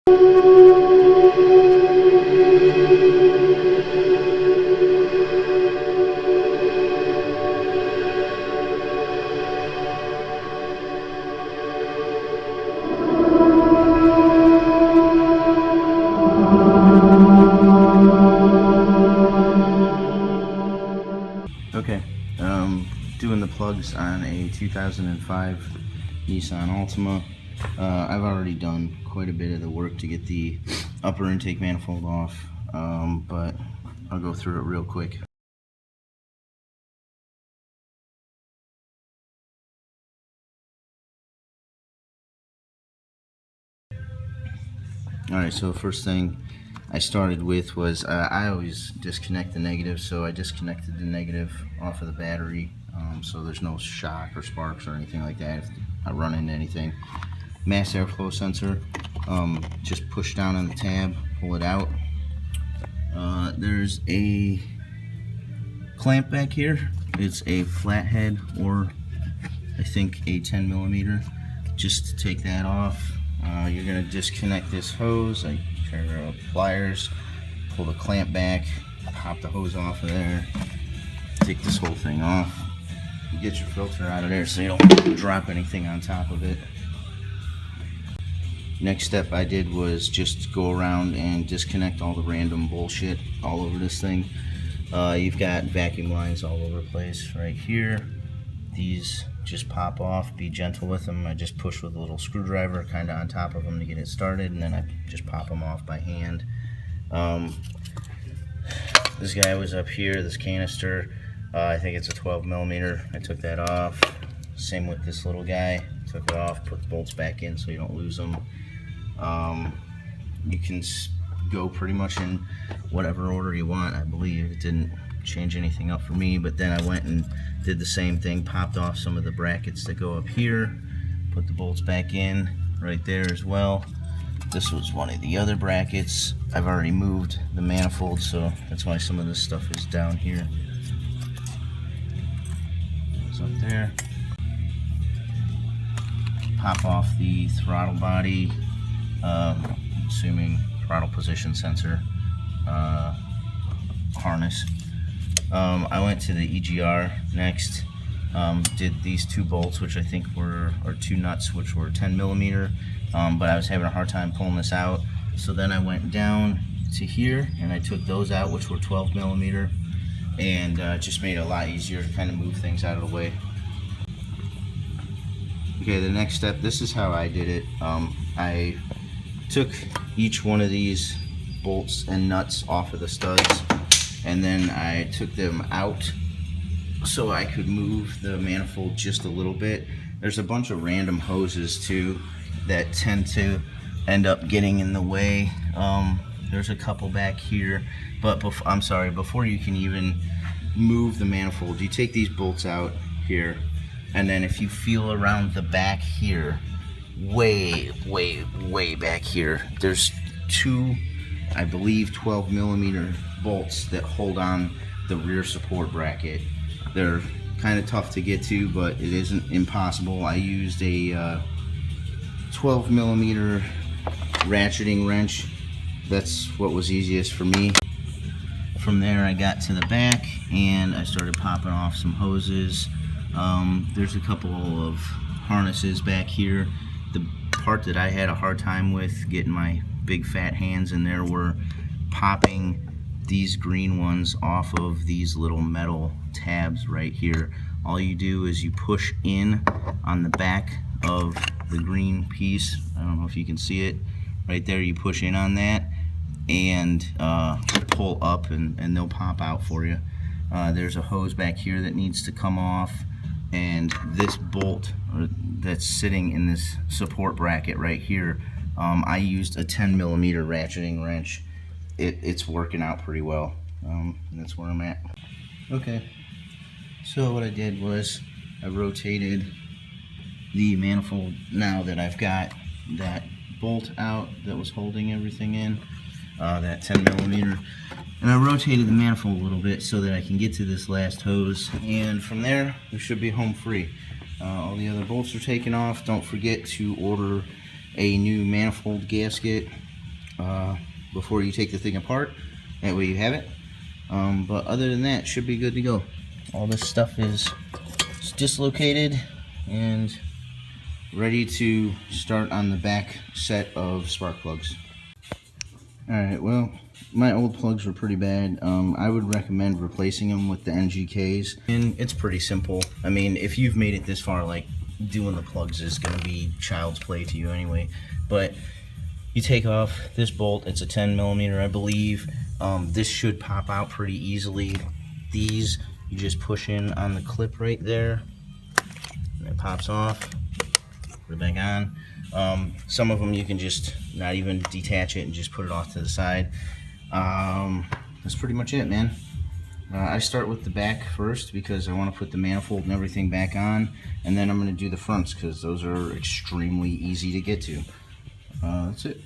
Okay, doing the plugs on a 2005 Nissan Altima. I've already done quite a bit of the work to get the upper intake manifold off, but I'll go through it real quick. Alright, so first thing I started with was I always disconnect the negative, so I disconnected the negative off of the battery, so there's no shock or sparks or anything like that if I run into anything. Mass airflow sensor, just push down on the tab, pull it out. There's a clamp back here. It's a flathead, or I think a 10mm. Just to take that off, you're going to disconnect this hose. I carry out pliers, pull the clamp back, pop the hose off of there, take this whole thing off. You get your filter out of there so you don't drop anything on top of it. Next step I did was just go around and disconnect all the random bullshit all over this thing. You've got vacuum lines all over the place right here. These just pop off. Be gentle with them. I just push with a little screwdriver kind of on top of them to get it started, and then I just pop them off by hand. This guy was up here, this canister. I think it's a 12mm. I took that off. Same with this little guy. Took it off, put the bolts back in so you don't lose them. You can go pretty much in whatever order you want. I believe it didn't change anything up for me, but then I went and did the same thing, popped off some of the brackets that go up here, put the bolts back in right there as well. This was one of the other brackets. I've already moved the manifold, so that's why some of this stuff is down here. It's up there. Pop off the throttle body, assuming throttle position sensor harness. I went to the EGR next, did these two bolts, which I think were, or two nuts, which were 10mm, but I was having a hard time pulling this out. So then I went down to here and I took those out, which were 12mm, and just made it a lot easier to kind of move things out of the way. Okay, the next step, this is how I did it. I took each one of these bolts and nuts off of the studs, and then I took them out so I could move the manifold just a little bit. There's a bunch of random hoses too that tend to end up getting in the way. There's a couple back here, but before you can even move the manifold, you take these bolts out here, and then if you feel around the back here, way back here, there's two, I believe, 12mm bolts that hold on the rear support bracket. They're kind of tough to get to, but it isn't impossible. I used a 12mm ratcheting wrench. That's what was easiest for me. From there I got to the back and I started popping off some hoses. There's a couple of harnesses back here. The part that I had a hard time with getting my big fat hands in there were popping these green ones off of these little metal tabs right here. All you do is you push in on the back of the green piece. I don't know if you can see it right there. You push in on that and pull up, and they'll pop out for you. There's a hose back here that needs to come off, and this bolt that's sitting in this support bracket right here, I used a 10mm ratcheting wrench. It's working out pretty well, and that's where I'm at. Okay, so what I did was I rotated the manifold now that I've got that bolt out that was holding everything in, that 10mm, and I rotated the manifold a little bit so that I can get to this last hose, and from there we should be home free. All the other bolts are taken off. Don't forget to order a new manifold gasket. before you take the thing apart. That way you have it. But other than that, should be good to go. All this stuff is dislocated and ready to start on the back set of spark plugs. Alright, well, my old plugs were pretty bad. I would recommend replacing them with the NGKs, and it's pretty simple. I mean, if you've made it this far, like, doing the plugs is going to be child's play to you anyway. But you take off this bolt, it's a 10mm, I believe. This should pop out pretty easily. These, you just push in on the clip right there, and it pops off. Put it back on. Some of them you can just not even detach it and just put it off to the side. That's pretty much it, man. I start with the back first because I want to put the manifold and everything back on, and then I'm going to do the fronts because those are extremely easy to get to. That's it.